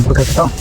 Pagkakataon.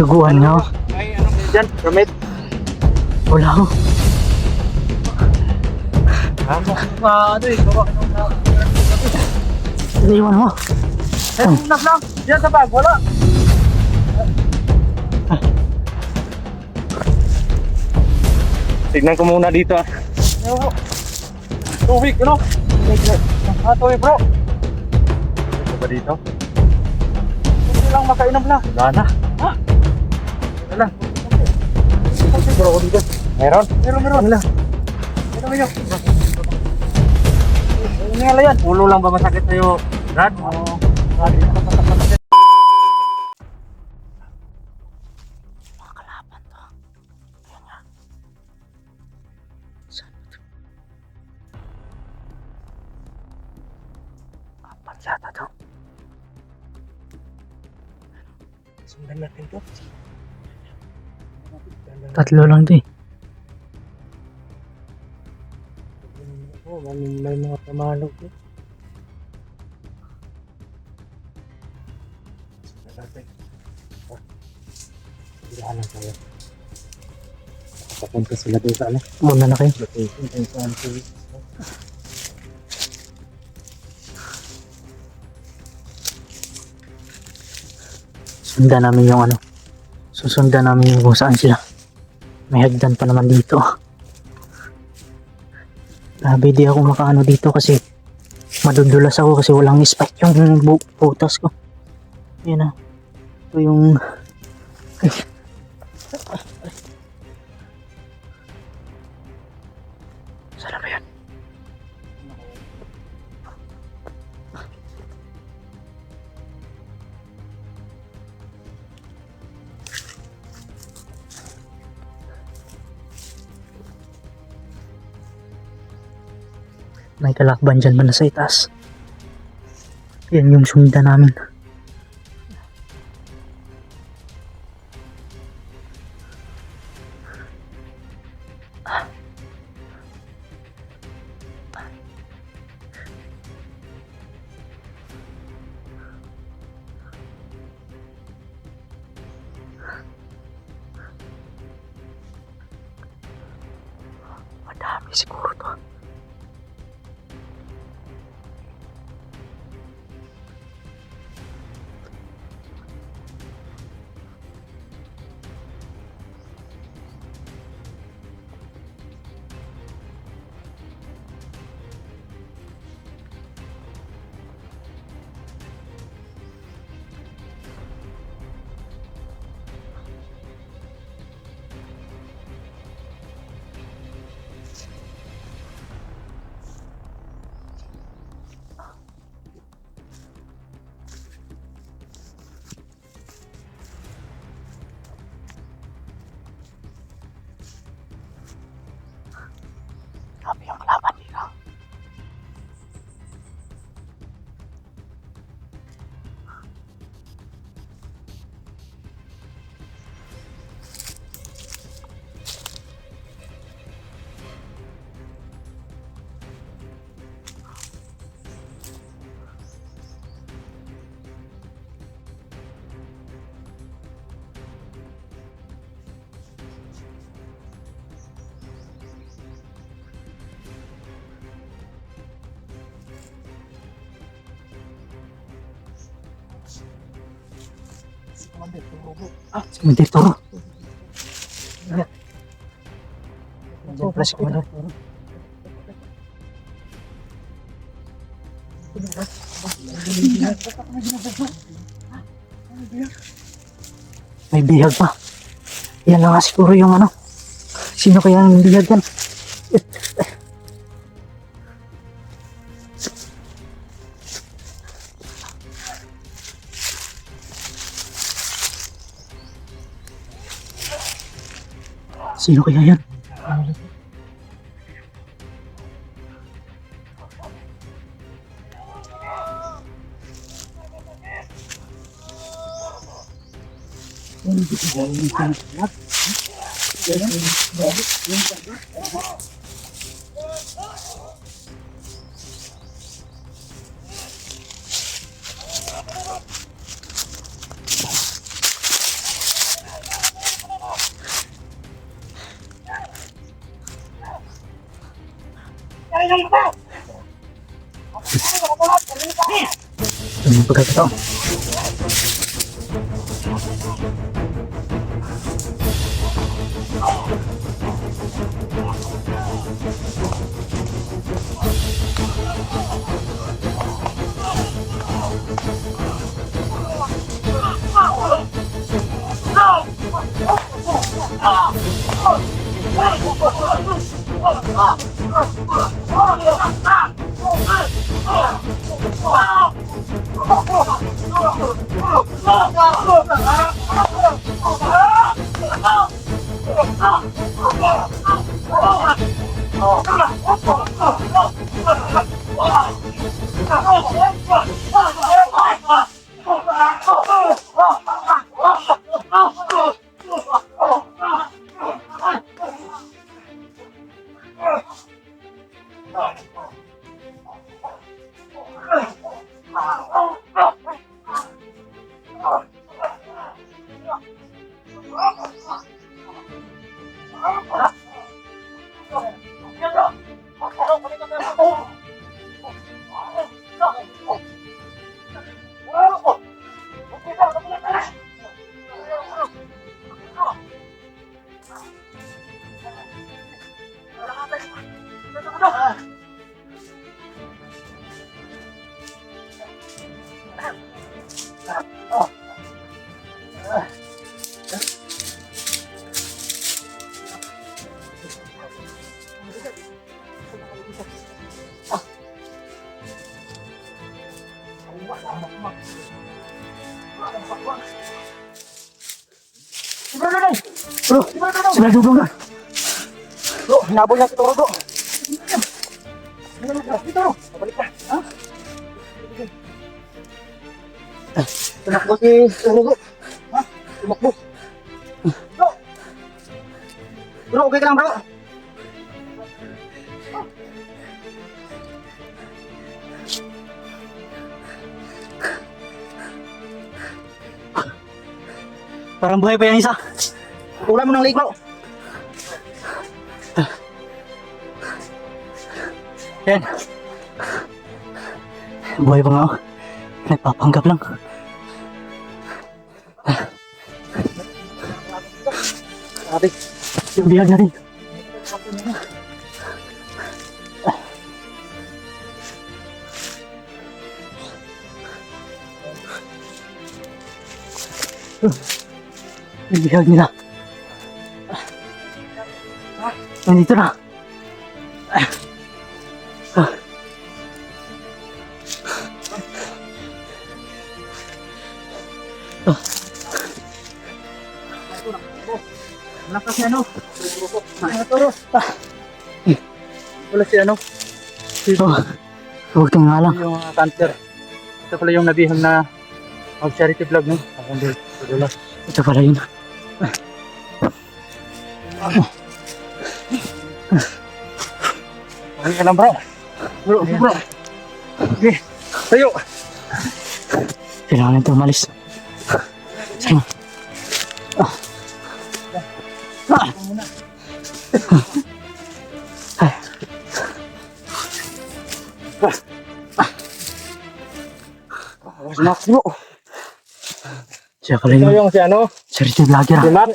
Naguhan niya ako. Ay, anong dyan? Permit? Wala ako. Ano eh, gawa ka nung Iniwan mo. Nak lang, dyan sa bag, wala. Tignan ko muna dito ah. Tubig, ano? Tubig bro. Ito ba dito? Hindi lang makainom na. Wala na. Ha? Wala lang. Siguro ako dito. Meron? Meron. Wala. Meron. Ini nga yan. Ulo lang ba masakit sa'yo, Brad? Oo. Masakit. Mga kalaban to. Ayan nga. Saan ito? Apat yata to. Sundan natin to. Tatlo lang to eh. Oh, may mga pamalog to. Sirahan lang tayo. Papunta sila doon sa ano? Muna na kayo. Location kung saan sila. Sundan namin yung ano. Susundan namin yung kung saan sila. May hagdan pa naman dito. Grabe, di ako makaano dito kasi madudulas ako kasi walang spike yung butas ko. Yan na. Ito yung... Ay. Saan ba yan? May kalakban dyan man na sa itaas. Yan yung sundan namin. Madami siguro to. Grabe yung kalaban dito. Ah, Commander Toro. Nandiyan pala si Commander Toro. May bihag pa. Yan na nga siguro yung ano. Sino kaya ang bihag yan? Sino kaya yan? Ano pagkakataon? Bro, sila dudong na. Bro, hinabol niya si Toro, bro. Dito, bro. Pabalik ka. Ha? Tumakbo si Toro, bro. Ha? Tumakbo. Bro. Bro, okay ka lang, bro. Parang buhay pa yan isa. Tulan mo ng leg, bro. Yan. Buhay pa nga ako. Nagpapanggap lang. Grabe. Yung bihag natin. Yung bihag nila. Nandito na. Malakas si ano? Toro. Wala si ano? Huwag kang nga lang. Yung cancer. Ito pala yung nabihang na mag-charity vlog, no? Akong dula. Ito pala yun. Okay ka lang, bro. Bro. Okay. Tayo. Kailangan ito umalis. Sige. Max, bro. Siya pala Ito yun. yung si ano? Charity vlogger. Si Max.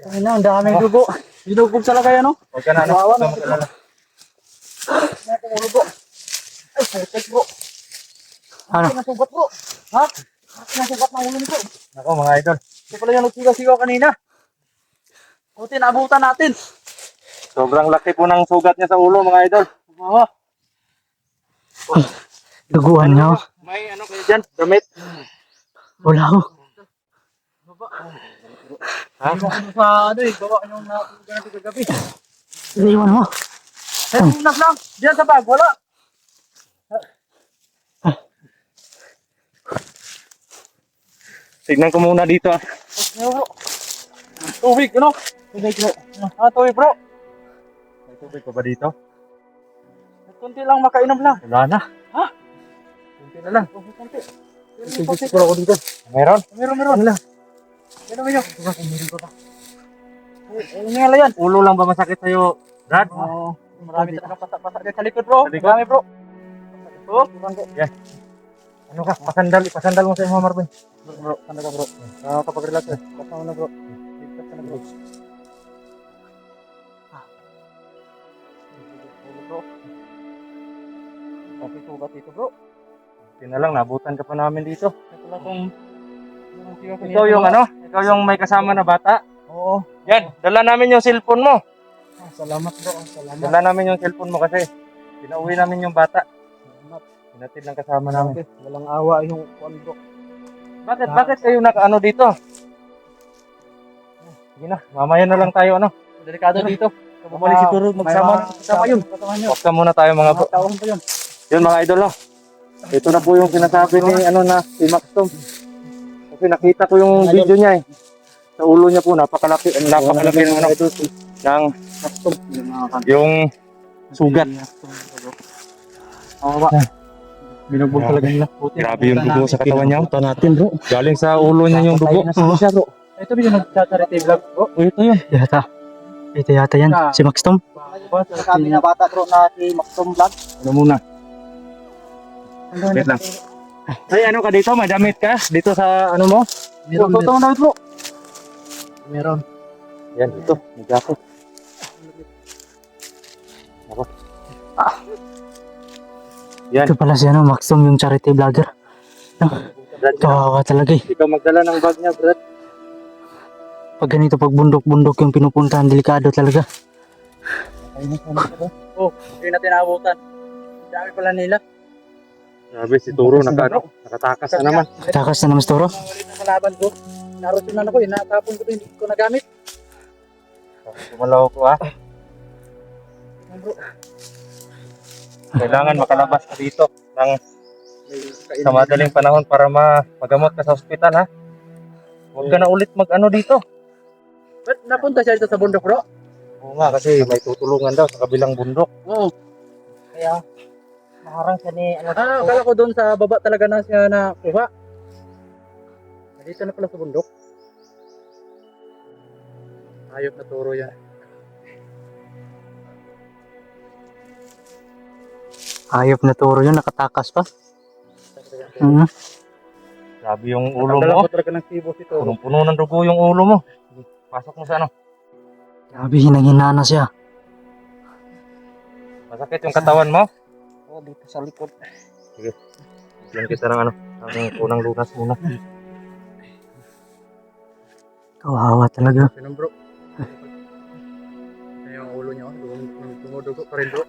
Ay na, ang daming dugo. Dinugog talaga yan, no? Huwag ka na, no? Huwag ka na. Ay, perfect, bro. Ano? Nasugat, bro. Ha? Nasugat na ulo nito. Ako, mga idol. Ito pala yung nagsigaw-sigaw kanina. Buti naabutan natin. Sobrang laki po ng sugat niya sa ulo, mga idol. Oo. Duguan nga. May ano kayo dyan? Damit? Wala ko. Ha? Sa ano eh, gawa yung natutugan natin kagabi. Iwan mo. Unas lang. Diyan sa bag, wala. Tignan ko muna dito ah. Tubig, ano? Tubig bro. Tubig bro. May tubig pa ba dito? Kunti lang, makainom lang. Wala na. Ha? Kunti na lang. Kunti. Tubig bro ako dito. Meron? Meron. Wala. Ano ba yun? Meron pa ba? Ano nga yan? Ulo lang ba masakit sa'yo, Brad? Oo. Marami talagang pasak-pasak dyan sa likod bro. Marami bro. Oh, yan. Ano ka? Pasandal mo sa iyo, Marvin. Bro, sandal ka bro. Kapag-relax eh. Pasama na bro. Ligtas ka na bro. Bro. Kasi sugat dito bro. Hindi na lang, nabutan ka pa namin dito. Ikaw yung ano? Ikaw yung may kasama na bata? Oo. Yan, dala namin yung cellphone mo. Salamat bro. Salamat. Dala namin yung cellphone mo kasi pinauwi namin yung bata. Hinatid lang kasama namin. Walang awa yung kuwan bro. Bakit kayo naka-ano dito? Sige na, mamaya na lang tayo ano. Delikado dito. Bumalik si Turo, magsama yun. Wakta muna tayo mga bro. Yun mga idol no. Ito na po yung sinasabi ni ano na si Maxtom. Kasi nakita ko yung video niya eh. Sa ulo niya po napakalaki ng ano ng Maxtom. Yung sugat. Oo ba? Binugbog talaga nila. Grabe yung dugo sa katawan niya. Ito natin bro. Galing sa ulo niya yung dugo. Oo siya bro. Ito ba yung nag-charity vlog bro? Ito yun. Ito yata yan. Si Max Tom. Kami na bata bro na si Maxtom vlog. Ano muna? Wait lang. Ay ano ka dito? Madamit ka? Dito sa ano mo? Meron. Ito na bro. Meron. Yan dito. Nagako. Ako. Yan. Ito pala si ano, Max Tom, yung charity vlogger. Kawawa talaga eh. Ikaw magdala ng bag niya, Brad. Pag ganito, pag bundok-bundok yung pinupuntahan, delikado talaga. Oh, hindi natin naabutan. Dami pala nila. Grabe, si Turo nakatakas na naman. Takas na naman si Toro. Ulit na kalaban ko. Narosunan ako, natapon ko ito, hindi ko nagamit. Kumalaw ko ah. Kailangan makalabas ka dito ng sa madaling panahon para magamot ka sa ospital ha. Huwag ka na ulit mag-ano dito. Ba't napunta siya dito sa bundok bro? Oo nga kasi may tutulungan daw sa kabilang bundok. Oo. Kaya maharang siya ni ano. Akala ko doon sa baba talaga na siya nakuha. Dito na pala sa bundok. Ayop na Turo yan. Ayop na Toro yun, nakatakas pa. Grabe yung ulo mo. Punong-puno ng dugo yung ulo mo. Pasok mo sa ano. Grabe, hinang-hina na siya. Masakit yung katawan mo? Oo, dito sa likod. Sige. Bigyan kita ng ano, ang unang lunas muna. Kawawa talaga. Sinong bro? Yung ulo niya, dumudugo pa rin bro.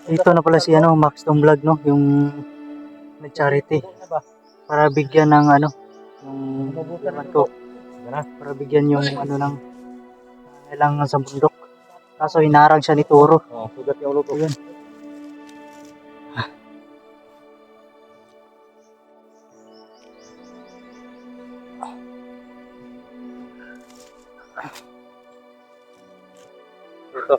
Ito na pala si ano, Max Tom Vlog no, yung nag-charity. Para bigyan ng ano, yung to. Para bigyan yung ano ng kailangan sa bundok. Kaso hinarang siya ni Toro. Oh, sugat yung ulo ko. Yun. Ito.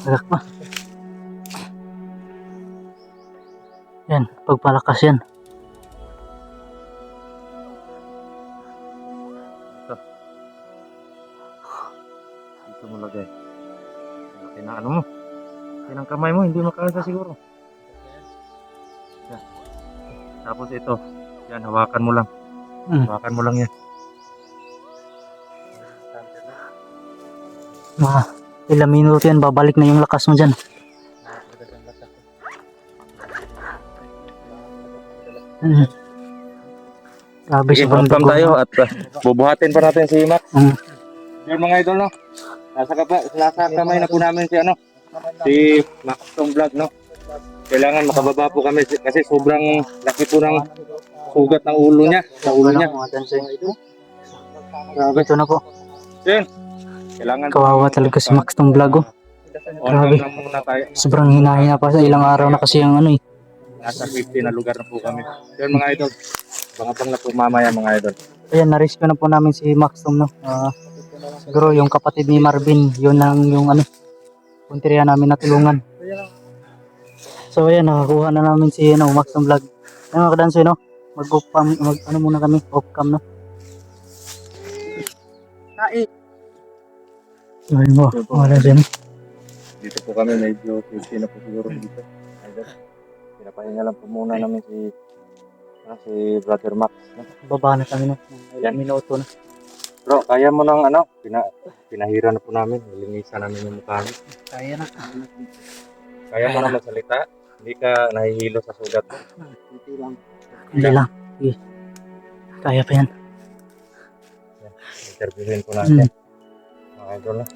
Alak pa. Yan, pagpalakas yan. Dito mo lagay. Laki na ano mo. Laki ng kamay mo, hindi makakasa siguro. Yan. Tapos ito. Yan, hawakan mo lang. Hawakan mo lang yan. Mga ilang minuto yan, babalik na yung lakas mo dyan. Mm. Grabe, Sige, sobrang outcome dugo. tayo at bubuhatin pa natin si Max. Mm. Yun mga idol, no? Nasa kamay na po namin si ano, si Max Tong Vlog, no? Kailangan makababa po kami kasi sobrang laki po ng sugat ng ulo niya, sa ulo niya. Grabe, ito na po. Yun. Kailangan Kawawa talaga si Max tong vlog. Oh. on Grabe. lang muna tayo. Sobrang hinahina pa sa ilang araw na kasi yung ano eh. Nasa 50 na lugar na po kami. Yun mga idol. Bangabang na po mamaya mga idol. Ayan, na-rescue na po namin si Max Tom, no. Siguro yung kapatid ni Marvin, yun lang yung ano, punteriya namin natulungan. So ayan, nakakuha na namin si ano, Max Tom vlog. Ayan mga kadansoy, no. Mag-off cam, ano muna kami, off cam, no. Ayun mo, wala siya, no. Dito po kami, medyo 50 na po siguro dito. Idol. Pinapahinga lang po muna namin si Brother Max. No? Baba na kami, no. Ilang minuto na. Bro, kaya mo nang ano, pinahira na po namin, nilinisan namin yung mukha namin. Kaya na. Kaya mo na magsalita, hindi ka nahihilo sa sugat mo. Hindi lang. Sige. Kaya pa yan. Interviewin po natin. Mga idol na.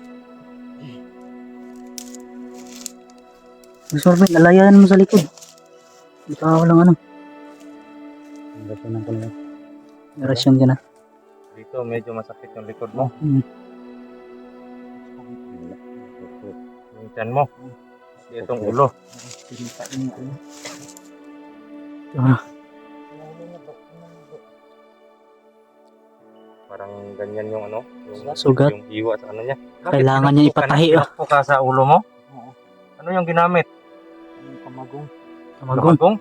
Mas Marvin, lalayan mo sa likod. Hindi ka walang ano. Narasyon ka na. Dito medyo masakit yung likod mo. Yung tiyan mo. Itong ulo. Parang ganyan yung ano, yung Sugat. yung hiwa sa ano niya. Kailangan niya ipatahi. Pinakpo ka sa ulo mo? Ano yung ginamit? Kamagong. Kamagong?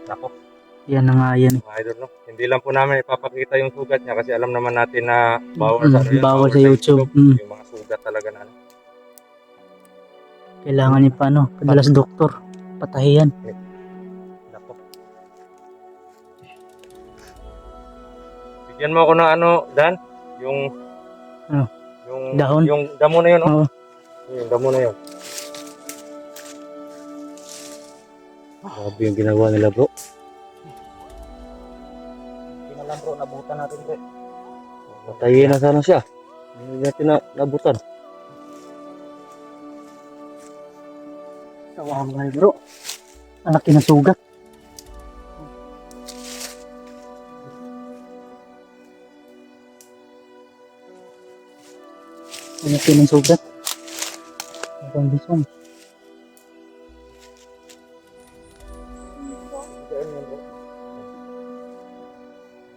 Ako. Yan na nga yan. Mga idol, no? Hindi lang po namin ipapakita yung sugat niya kasi alam naman natin na bawal sa ano yun, Bawal sa YouTube. Yung mga sugat talaga na ano. Kailangan niya pa ano, padala sa doktor. Patahiyan. Ako. Bigyan mo ako ng ano, Dan? Yung Ano? yung Dahon? Yung damo na yun, no? Oo. Yung damo na yun. Grabe yung ginawa nila, bro. Hindi na lang bro, nabutan natin bro. Patayin na sana siya. Hindi natin nabutan. Kawawa nga bro. Anak kinasugat. Anak kinasugat. Ang bisong.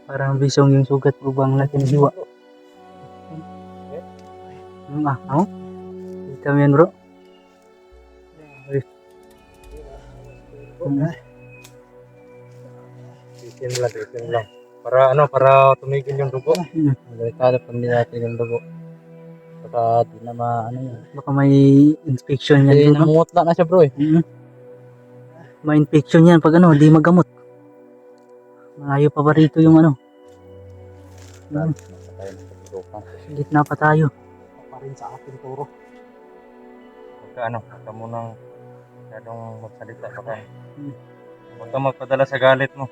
Parang bisong yung sugat mo bang natin hiwa. Ako? Kita mo yan bro. Tisin lang. Para ano, para tumigil yung dugo. Delikado pag hindi natin yung dugo. Baka di na ano yun. Baka may infection yan. Namumutla na siya bro eh. May infection yan pag ano, di magamot. Malayo pa ba rito yung ano? Gitna pa tayo. Pa rin sa ating turo. Huwag ka munang masyadong magsalita baka. Huwag ka magpadala sa galit mo.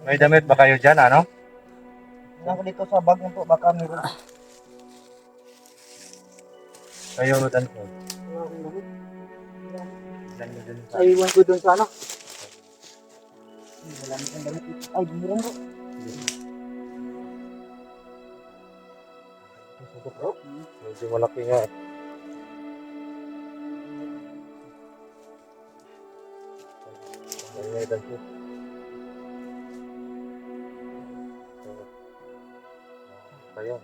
May damit ba kayo dyan, ano? Lang ko dito sa bag mo po, baka meron. Kayo, Dan. Ay, iwan ko dun sa ano? Wala nang damit. Ay, meron bro. Medyo malaki nga. Ay, Dan. Kaya,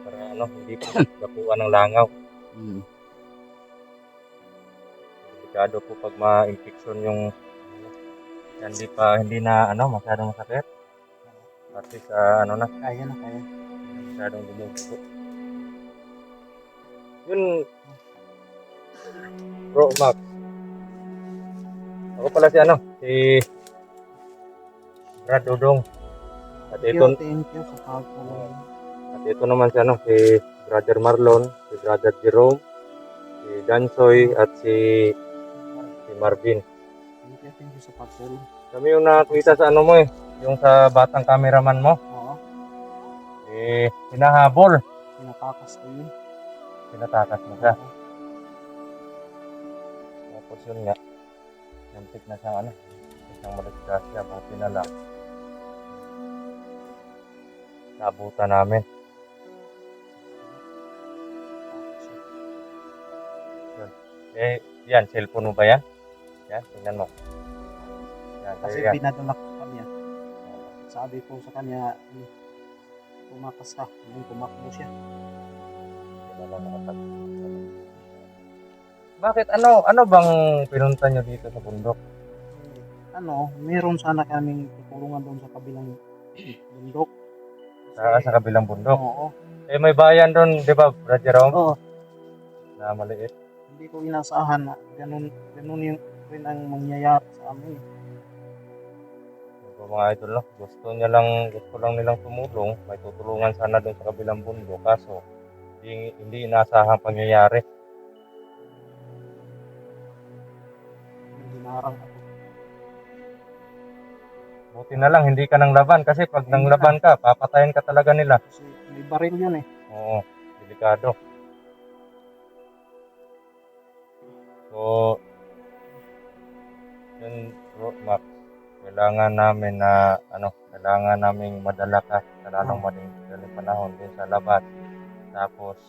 para ano, hindi po nakuha ng langaw. Delikado po pag ma-infection yung hindi na ano, masyadong masakit. At least ano na, Kaya na. masyadong dumugo po. Yun, bro, Max, Ako pala si ano, si Brad Dudong. At ito, Thank you sa pagtulong. at ito naman si ano, si Brother Marlon, si Brother Jerome, si Dansoy at si Marvin. Thank you sa pagtulong. Kami yung nakita sa ano mo eh, yung sa batang cameraman mo. Oo, Hinahabol. pinatakas ko yun. Tinatakas mo siya. Tapos yun nga, yantik na siyang ano, isang malisgrasya, buti na lang. Nabutan namin. Yun. Yan, cellphone mo ba yan? Yan, tingnan mo. Yan, Kasi yan. pinadala ko sa kanya. Sabi ko sa kanya, tumakas ka. Yung tumakbo siya. Bakit? Ano bang pinunta nyo dito sa bundok? Meron sana kaming tutulungan doon sa kabilang bundok. Sa kabilang bundok? Oo. May bayan doon, di ba, Brad Jerome? Oo. Na maliit. Hindi ko inasahan na ganun yung rin ang mangyayari sa amin. So, mga idol, no? Gusto lang nilang tumulong. May tutulungan sana doon sa kabilang bundok. Kaso, hindi inaasahang pangyayari. Dinarang ako. Buti na lang, hindi ka nang laban. Kasi pag nang laban ka, papatayin ka talaga nila. Kasi may baril yun eh. Oo, delikado. So, yun, bro, Max, kailangan namin madala ka sa lalong madaling panahon din sa labas. Tapos,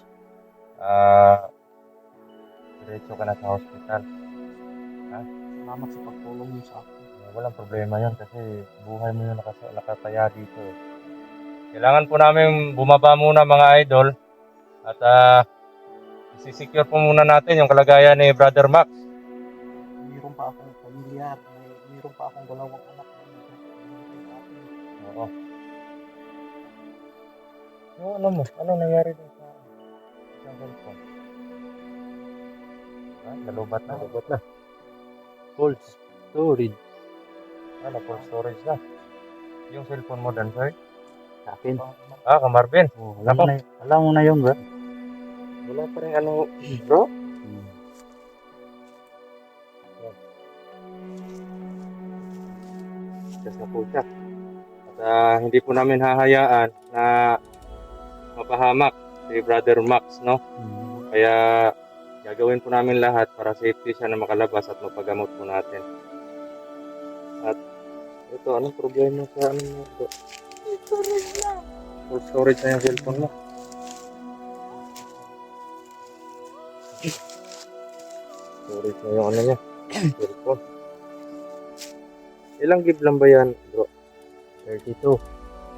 diretso ka na sa hospital. Salamat sa pagtulong niyo sa akin. Walang problema yun kasi buhay mo yung nakataya dito. Kailangan po namin bumaba muna mga idol at isisecure po muna natin yung kalagayan ni Brother Max. Mayroon pa akong pamilya, mayroon pa akong dalawang anak. Oo. Ano nangyari dun sa cellphone? Nalubat na. Cold storage. Full storage na. Yung cellphone mo dan, sir? Sa akin. Ka Marvin. Alam mo na yun, bro. Wala pa rin bro? Just na po siya. At hindi po namin hahayaan na mapahamak si Brother Max, no? Kaya gagawin po namin lahat para safety siya na makalabas at mapagamot po natin. At ito, anong problema sa mo? Storage na. Full storage na yung cellphone mo. Storage na yung niya. Cellphone. Ilang gig lang ba yan, bro? 32.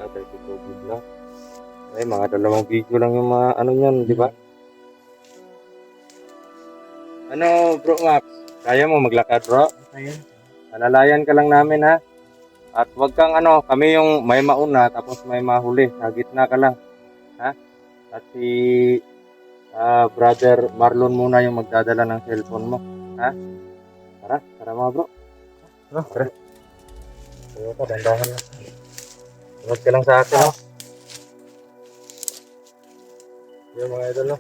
32 gig lang. Ay, mga 2 video lang yung mga niyan, di ba? Bro Max? Kaya mo maglakad, bro? Ayun. Alalayan ka lang namin, ha? At wag kang kami yung may mauna tapos may mahuli. Sa gitna ka lang. Ha? At si Brother Marlon muna yung magdadala ng cellphone mo. Ha? Tara mga bro. Tara. Tayo ka, dandahan lang. Sunod ka lang sa akin, ha? Yung mga idol, no?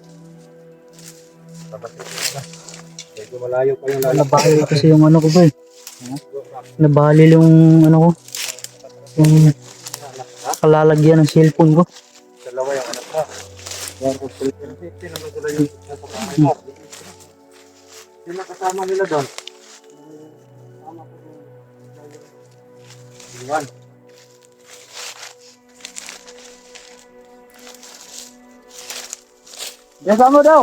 Tapos na. Medyo malayo pa yung Nabali kasi yung ko ba eh. Nabali yung ko. Yung kalalagyan ng cellphone ko. Dalawa yung anak mo. Yan po sila. Safety naman sila yung kasama mo. Sino kasama nila doon? Iwan. Biasa mo daw.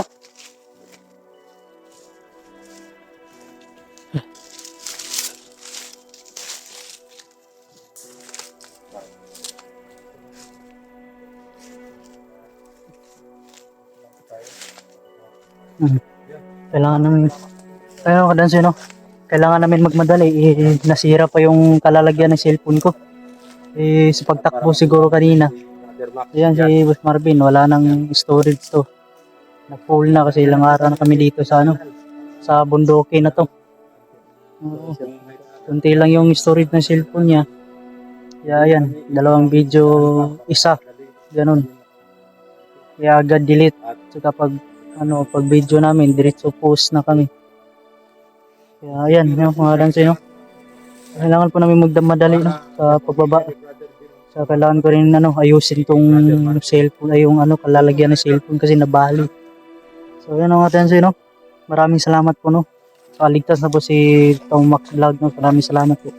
Kailangan namin magmadali. Nasira pa yung kalalagyan ng cellphone ko. Sa pagtakbo siguro kanina. Ayan si Boss Marvin, wala nang storage to. Na-full na kasi ilang araw na kami dito sa sa bundoke na to. Kunti lang yung storage ng cellphone niya. Kaya yan, dalawang video, isa. Ganun. Kaya agad delete. Tsaka pag video namin, diretso post na kami. Kaya yan, yung mga dansi, no? Kailangan po namin magdamadali, no? Sa pagbaba. So, kailangan ko rin, ayusin tong cellphone, ay yung, kalalagyan ng cellphone kasi nabali. So, yan ang mga dansi, no? Maraming salamat po, no? So, ligtas na po si Tom Max Vlog, no? Maraming salamat po.